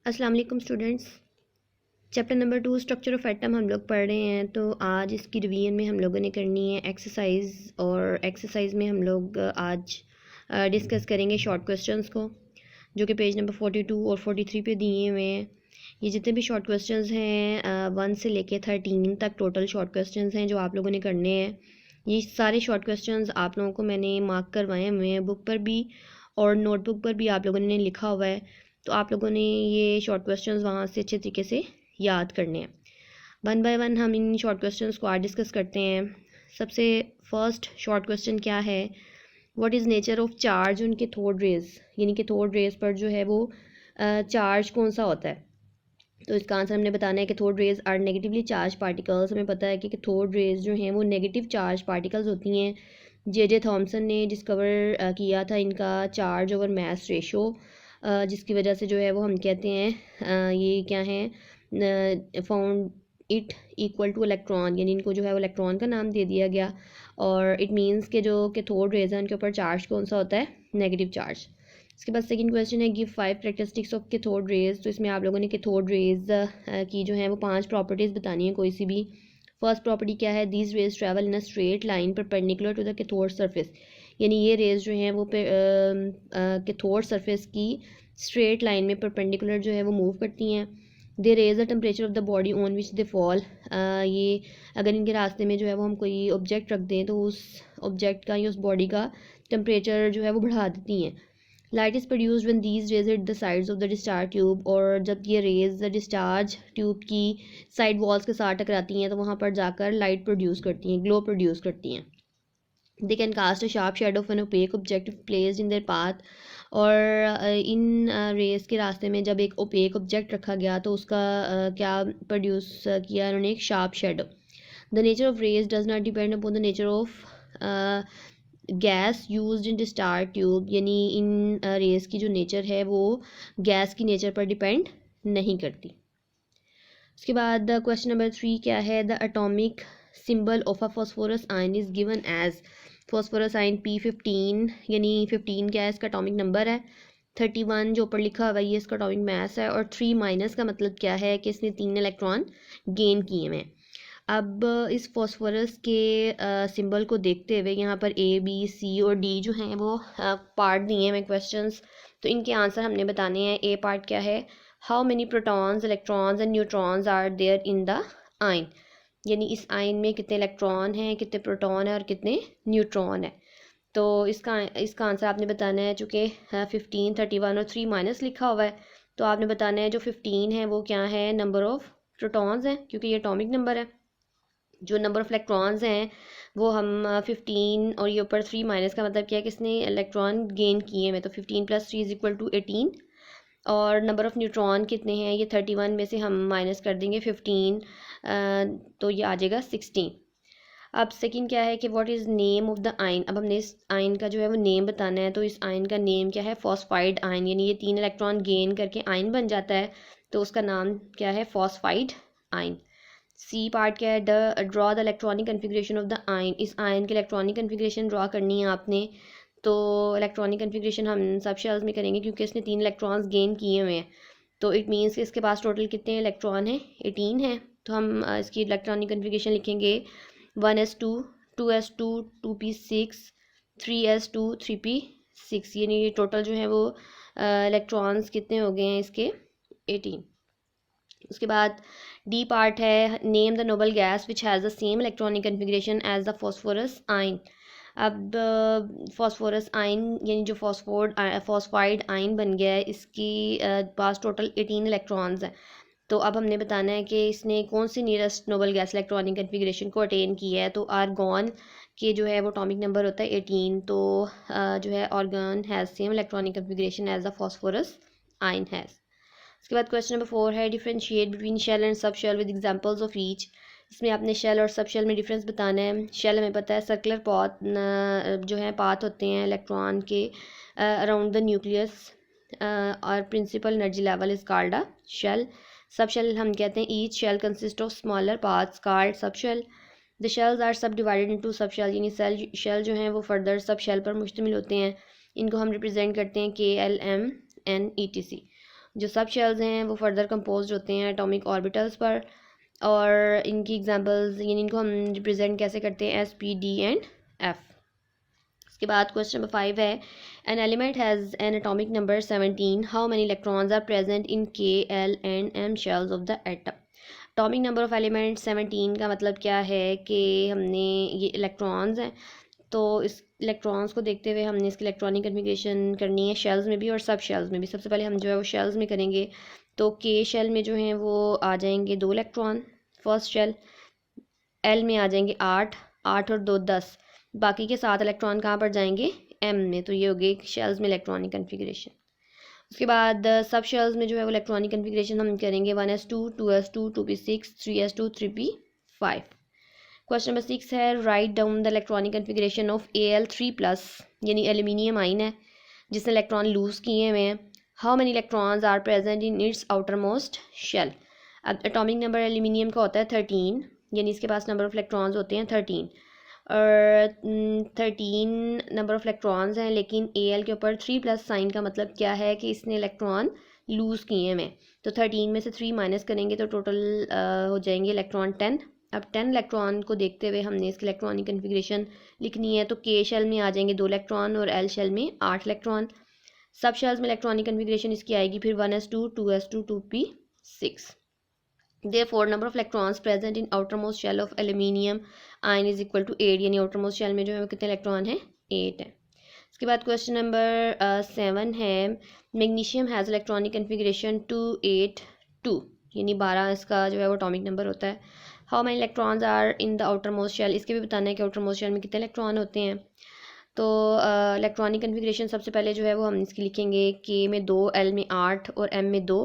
अस्सलाम वालेकुम students. Chapter number 2 structure of atom हम लोग पढ़ रहे हैं। तो आज इसकी रिवीजन में हम लोगों ने करनी है एक्सरसाइज, और एक्सरसाइज में हम लोग आज डिस्कस करेंगे शॉर्ट क्वेश्चंस को, जो कि पेज नंबर 42 और 43 पे दिए हुए हैं। ये जितने भी शॉर्ट क्वेश्चंस हैं 1 से लेके 13 तक टोटल शॉर्ट क्वेश्चंस हैं जो आप लोगों ने करने हैं। ये सारे शॉर्ट क्वेश्चंस आप लोगों को मैंने मार्क करवाए हुए हैं बुक पर भी, और नोटबुक पर भी आप लोगों ने लिखा हुआ है। तो आप लोगों ने ये शॉर्ट क्वेश्चंस वहाँ से अच्छे तरीके से याद करने हैं। वन बाय वन हम इन शॉर्ट क्वेश्चंस को आज डिस्कस करते हैं। सबसे फर्स्ट शॉर्ट क्वेश्चन क्या है, what is nature of charge on cathode rays, यानी कैथोड रेज पर जो है वो चार्ज कौन सा होता है। तो इसका आंसर हमने बताना है cathode rays are negatively charged particles. हमें पता है कि कैथोड रेज जो हैं वो नेगेटिव चार्ज पार्टिकल्स होती हैं। जे थॉमसन ने डिस्कवर किया था इनका चार्ज ओवर मास रेशो, जिसकी वजह से जो है वो हम कहते हैं ये क्या है, found it equal two electron, यानी इनको जो है वो इलेक्ट्रॉन का नाम दे दिया गया। और इट मीन्स के जो कैथोड रेज है उनके ऊपर चार्ज कौन सा होता है, नेगेटिव चार्ज। इसके बाद सेकंड क्वेश्चन है give 5 characteristics of cathode rays. तो इसमें आप लोगों ने कैथोड रेज की जो है वो 5 प्रॉपर्टीज़ बतानी है कोई सी भी। फर्स्ट प्रॉपर्टी क्या है, these rays travel in a straight line perpendicular to the cathode surface, यानी ये रेज जो हैं वो कैथोड सरफेस की स्ट्रेट लाइन में परपेंडिकुलर जो है वो मूव करती हैं। They raise the temperature of the body on which they fall, ये अगर इनके रास्ते में जो है वो हम कोई ऑब्जेक्ट रख दें तो उस ऑब्जेक्ट का या उस बॉडी का टेम्परेचर जो है वो बढ़ा देती हैं। Light is produced when these raise hit the sides of the discharge tube, और जब ये रेज डिस्चार्ज ट्यूब की साइड वॉल्स के साथ टकराती हैं तो वहाँ पर जाकर लाइट प्रोड्यूस करती हैं, ग्लो प्रोड्यूस करती हैं। They can cast a sharp shadow of an opaque object placed in their path, और इन रेस के रास्ते में जब एक ओपेक ऑब्जेक्ट रखा गया तो उसका क्या प्रोड्यूस किया उन्होंने, एक sharp shadow. The nature of rays does not depend upon the nature of gas used in discharge tube, यानी इन रेस की जो नेचर है वो गैस की नेचर पर डिपेंड नहीं करती। उसके बाद क्वेश्चन नंबर 3 क्या है, the atomic symbol of a phosphorus ion is given as, phosphorus ion P15, यानी 15 क्या है, इसका एटॉमिक नंबर है। 31 जो ऊपर लिखा हुआ है ये इसका एटॉमिक मास है, और 3 माइनस का मतलब क्या है कि इसने 3 इलेक्ट्रॉन गेन किए हुए हैं। अब इस फॉस्फोरस के सिंबल को देखते हुए यहाँ पर A, B, C और D जो हैं वो पार्ट दिए हैं क्वेश्चंस। तो इनके आंसर हमने बताने हैं। ए पार्ट क्या है, how many protons, electrons and neutrons are there in the ion, यानी इस आयन में कितने इलेक्ट्रॉन हैं, कितने प्रोटॉन हैं और कितने न्यूट्रॉन हैं। तो इसका आंसर आपने बताना है। चूँकि 15, 31 और 3 माइनस लिखा हुआ है तो आपने बताना है जो 15 है वो क्या है, नंबर ऑफ़ प्रोटॉन्स हैं, क्योंकि ये एटॉमिक नंबर है। जो नंबर ऑफ़ इलेक्ट्रॉन्स हैं वो हम 15, और ये ऊपर 3 माइनस का मतलब क्या है कि इसने इलेक्ट्रॉन गेन किए हैं। तो 15 + 3 = 18, और नंबर ऑफ़ न्यूट्रॉन कितने हैं, ये 31 में से हम माइनस कर देंगे 15, तो ये आ जाएगा 16। अब सेकंड क्या है कि what is name of the ion. अब हमने इस आयन का जो है वो नेम बताना है। तो इस आयन का नेम क्या है, फॉस्फाइड आयन, यानी ये 3 इलेक्ट्रॉन गेन करके आयन बन जाता है तो उसका नाम क्या है, फॉस्फाइड आयन। सी पार्ट क्या है, draw the electronic configuration of the ion, इस आयन की इलेक्ट्रॉनिक कन्फिग्रेशन ड्रॉ करनी है आपने। तो इलेक्ट्रॉनिक कन्फिग्रेशन हम सब शेल्स में करेंगे क्योंकि इसने 3 इलेक्ट्रॉन्स गेन किए हुए हैं। तो इट मीन्स कि इसके पास टोटल कितने इलेक्ट्रॉन हैं, 18 हैं। तो हम इसकी इलेक्ट्रॉनिक कन्फिग्रेशन लिखेंगे 1s2, 2s2, 2p6, 3s2, 3p6, यानी टोटल जो है वो इलेक्ट्रॉन्स कितने हो गए हैं इसके, 18। उसके बाद डी पार्ट है, name the noble gas which has the same electronic configuration as the phosphorus ion. अब फॉस्फोरस आयन यानी जो फॉस्फाइड आयन बन गया है इसकी पास टोटल 18 इलेक्ट्रॉन्स हैं। तो अब हमने बताना है कि इसने कौन सी nearest noble gas electronic configuration को अटेन किया है। तो आर्गॉन के जो है वो एटॉमिक नंबर होता है 18, तो जो है argon has same electronic configuration as the phosphorus ion has. उसके बाद क्वेश्चन नंबर 4 है, differentiate between shell and sub shell with examples of each. इसमें आपने शेल और सब शेल में डिफरेंस बताना है। शेल हमें पता है सर्कुलर पाथ जो है पाथ होते हैं इलेक्ट्रॉन के अराउंड द न्यूक्लियस, और principal energy level is called a shell. Sub shell हम कहते हैं each shell consist of smaller parts called sub shell. The shells are subdivided into sub shell, यानी shell जो हैं वो further सब shell पर मुश्तमिल होते हैं। इनको हम रिप्रेजेंट करते हैं KLMNETC। जो सब शेल्स हैं वो फर्दर कंपोज होते हैं एटॉमिक ऑर्बिटल्स पर, और इनकी एग्जांपल्स यानी इनको हम रिप्रेजेंट कैसे करते हैं s, p, d and f. इसके बाद क्वेश्चन नंबर 5 है, an element has an atomic number 17, how many electrons are present in K, L and M shells of the atom. Atomic number of element 17 का मतलब क्या है कि हमने ये इलेक्ट्रॉन्स हैं, तो इस इलेक्ट्रॉन्स को देखते हुए हमने इसकी इलेक्ट्रॉनिक कन्फिग्रेशन करनी है शेल्स में भी और सब शेल्स में भी। सबसे पहले हम जो है वो शेल्स में करेंगे, तो के शेल में जो हैं वो आ जाएंगे 2 इलेक्ट्रॉन फर्स्ट शेल, एल में आ जाएंगे 8, 8 और 2 10, बाकी के 7 इलेक्ट्रॉन कहाँ पर जाएंगे एम में। तो ये हो गई शेल्स में इलेक्ट्रॉनिक कन्फिग्रेशन। उसके बाद सब शेल्स में जो है वो इलेक्ट्रॉनिक कन्फिग्रेशन हम करेंगे 1s2, 2s2, 2p6, 3s2, 3p5। Question number 6 है, write down the electronic configuration of Al3+, यानी एल्यूमिनियम आइन है जिसने इलेक्ट्रॉन लूज किए हुए हैं। How many electrons are present in its outer most shell. अब एटॉमिक नंबर एल्यूमिनियम का होता है 13, यानी इसके पास नंबर ऑफ इलेक्ट्रॉन्स होते हैं 13, और 13 नंबर ऑफ इलेक्ट्रॉन्स हैं, लेकिन Al के ऊपर 3+ साइन का मतलब क्या है कि इसने इलेक्ट्रॉन लूज़ किए हैं। तो 13 में से 3 माइनस करेंगे तो टोटल हो जाएंगे इलेक्ट्रॉन 10। अब 10 इलेक्ट्रॉन को देखते हुए हमने इसकी इलेक्ट्रॉनिक कन्फिग्रेशन लिखनी है, तो के शेल में आ जाएंगे 2 इलेक्ट्रॉन और एल शेल में 8 इलेक्ट्रॉन। सब शेल्स में इलेक्ट्रॉनिक कन्फिग्रेशन इसकी आएगी फिर 1s2, 2s2, 2p6। Therefore, number of electrons present in outermost shell of aluminium ion is equal to 8, यानी outermost shell में जो है कितने इलेक्ट्रॉन है 8 है। इसके बाद क्वेश्चन नंबर 7 है, मैग्नीशियम हैज़ इलेक्ट्रॉनिक कन्फिग्रेशन 282, यानी 12 इसका जो है वो एटॉमिक नंबर होता है। How many electrons are in the outermost shell, इसके भी बताना है कि आउटरमोस्ट शेल में कितने इलेक्ट्रॉन होते हैं। तो इलेक्ट्रॉनिक कन्फिग्रेशन सबसे पहले जो है वो हम इसकी लिखेंगे के में 2, एल में 8 और एम में 2,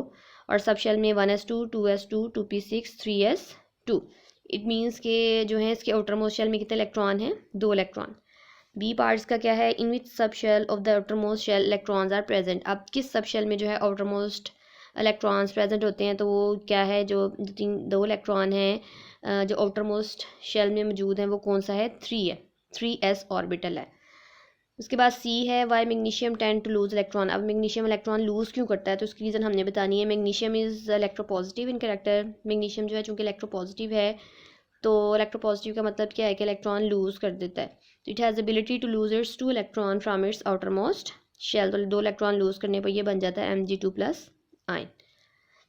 और सब शेल में 1s2, 2s2, 2p6, 3s2। It means के जो है इसके आउटरमोस्ट शेल में कितने इलेक्ट्रॉन हैं 2 इलेक्ट्रॉन। बी पार्ट्स का क्या है, in which sub shell of the outermost shell electrons are present. अब किस सब शेल में जो है आउटरमोस्ट इलेक्ट्रॉन्स प्रेजेंट होते हैं, तो वो क्या है, जो 2 इलेक्ट्रॉन हैं जो आउटरमोस्ट शेल में मौजूद हैं वो कौन सा है 3 है, 3s ऑर्बिटल है। उसके बाद सी है, why magnesium tend to lose electron. अब मैग्नीशियम इलेक्ट्रॉन लूज़ क्यों करता है, तो उसकी रीज़न हमने बतानी है। Magnesium is electropositive in character, magnesium जो है चूँकि इलेक्ट्रोपॉजिटिव है, तो इलेक्ट्रोपॉजिटिव का मतलब क्या है कि इलेक्ट्रॉन लूज़ कर देता है। तो it has ability to lose its 2 electron from its outer most shell, तो 2 इलेक्ट्रॉन लूज़ करने पर यह बन जाता है Mg2+ आइन।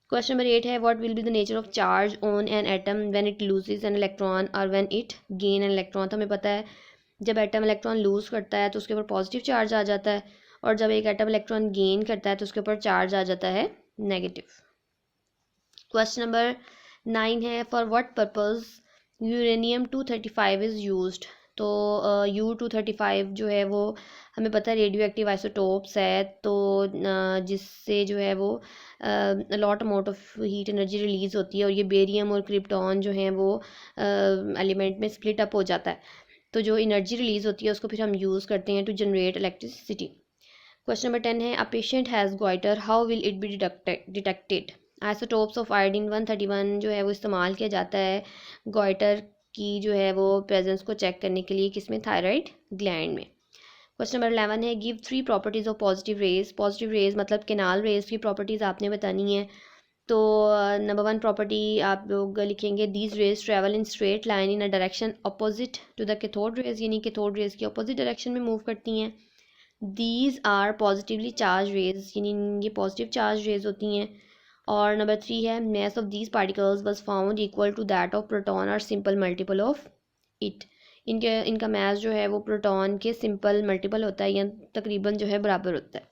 क्वेश्चन नंबर 8 है, what will be the nature of charge on an atom when it loses an electron और when it gain an electron. तो हमें पता है जब एटम इलेक्ट्रॉन लूज़ करता है तो उसके ऊपर पॉजिटिव चार्ज आ जाता है, और जब एक एटम इलेक्ट्रॉन गेन करता है तो उसके ऊपर चार्ज आ जाता है नेगेटिव। क्वेश्चन नंबर 9 है, for what purpose uranium 235 is used. तो U-235 जो है वो हमें पता है रेडियो एक्टिव आइसोटोप्स है, तो जिससे जो है वो lot amount of heat energy release होती है, और ये बेरियम और क्रिप्टॉन जो हैं वो एलिमेंट में स्प्लिट अप हो जाता है, तो जो एनर्जी रिलीज़ होती है उसको फिर हम यूज़ करते हैं to generate electricity. Question number 10 है, a patient has goitre, how will it be detected. Isotopes of iodine 131 जो है वो इस्तेमाल किया जाता है गॉइटर की जो है वो प्रेजेंस को चेक करने के लिए, किसमें, थायराइड ग्लैंड में। क्वेश्चन नंबर 11 है, give 3 properties of positive raise. Positive raise मतलब केनाल रेज की प्रॉपर्टीज़ आपने बतानी है। तो नंबर 1 प्रॉपर्टी आप लोग लिखेंगे, these rays travel in straight line in a direction opposite to the cathode rays, यानी कैथोड रेज की अपोजिट डायरेक्शन में मूव करती हैं। These are positively charged rays, यानी ये पॉजिटिव चार्ज रेज होती हैं। और नंबर 3 है, mass of these particles was found equal to that of proton or simple multiple of it। इनका mass जो है वो प्रोटॉन के सिंपल मल्टीपल होता है या तकरीबन जो है बराबर होता है।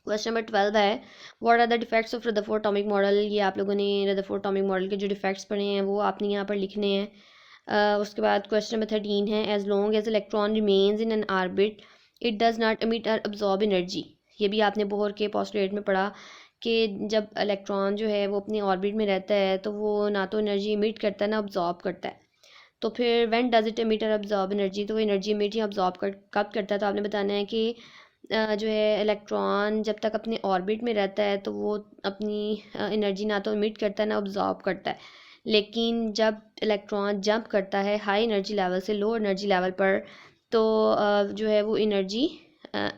क्वेश्चन नंबर 12 है, what are the defects of Rutherford atomic model. ये आप लोगों ने रदरफोर्ड एटॉमिक मॉडल के जो डिफेक्ट्स पढ़े हैं वो आपने यहाँ पर लिखने हैं। उसके बाद क्वेश्चन नंबर 13 है, as long as electron remains in an orbit it does not emit और अब्जॉर्ब एनर्जी। ये भी आपने बोहर के पोस्टुलेट में पढ़ा कि जब इलेक्ट्रॉन जो है वो अपनी ऑर्बिट में रहता है तो वो ना तो एनर्जी इमिट करता है ना अब्जॉर्ब करता है। तो फिर व्हेन डज इट इमिट और अब्जॉर्ब एनर्जी, तो वो एनर्जी इमिट या अब्जॉर्ब कब करता है। तो आपने बताना है कि जो है इलेक्ट्रॉन जब तक अपने ऑर्बिट में रहता है तो वो अपनी एनर्जी ना तो इमिट करता है ना अब्जॉर्ब करता है, लेकिन जब इलेक्ट्रॉन जंप करता है हाई एनर्जी लेवल से लो एनर्जी लेवल पर तो जो है वो एनर्जी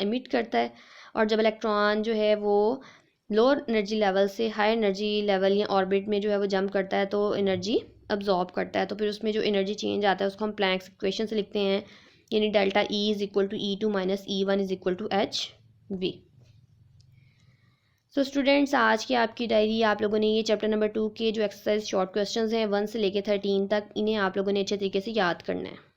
इमिट करता है, और जब इलेक्ट्रॉन जो है वो लोअर एनर्जी लेवल से हाई एनर्जी लेवल या ऑर्बिट में जो है वो जंप करता है तो एनर्जी अब्जॉर्ब करता है, तो फिर उसमें जो एनर्जी चेंज आता है उसको हम प्लैंक्स इक्वेशन से लिखते हैं, यानी delta E is equal to E2 minus E1 is equal to HV। So students, आज की आपकी डायरी आप लोगों ने ये चैप्टर नंबर 2 के जो एक्सरसाइज शॉर्ट क्वेश्चंस हैं 1 से लेकर 13 तक, इन्हें आप लोगों ने अच्छे तरीके से याद करना है।